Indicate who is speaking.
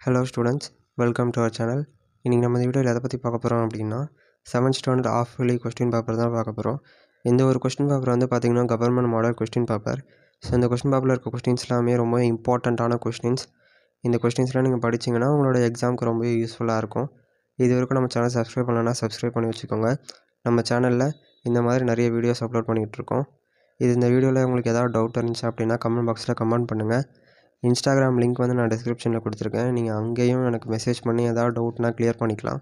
Speaker 1: Hello students, welcome to our channel. இன்னைக்கு நம்ம இந்த வீடியோவில் எதை பற்றி பார்க்க போகிறோம் அப்படின்னா 7th standard of early question paper தான் பார்க்க போகிறோம். இந்த ஒரு கொஸ்டின் பேப்பர் வந்து பார்த்திங்கன்னா government model question paper. So இந்த கொஸ்டின் பேப்பரில் இருக்க கொஸ்டின்ஸ் எல்லாமே ரொம்ப இம்பார்ட்டண்ட்டான கொஸ்டின்ஸ். இந்த கொஸ்டின்ஸ்லாம் நீங்கள் படிச்சிங்கன்னா உங்களோட எக்ஸாமுக்கு ரொம்ப யூஸ்ஃபுல்லாக இருக்கும். இது வரைக்கும் நம்ம சேனல் சப்ஸ்கிரைப் பண்ணலன்னா சப்ஸ்கிரைப் பண்ணி வச்சுக்கோங்க. நம்ம சேனலில் இந்த மாதிரி நிறைய வீடியோஸ் அப்லோட் பண்ணிகிட்ருக்கோம். இந்த வீடியோவில் உங்களுக்கு ஏதாவது டவுட் இருந்துச்சு அப்படின்னா கமெண்ட் பாக்ஸில் கமெண்ட் பண்ணுங்கள். இன்ஸ்டாகிராம் லிங்க் வந்து நான் டிஸ்கிரிப்ஷனில் கொடுத்துருக்கேன். நீங்கள் அங்கேயும் எனக்கு மெசேஜ் பண்ணி ஏதாவது டவுட்னா கிளியர் பண்ணிக்கலாம்.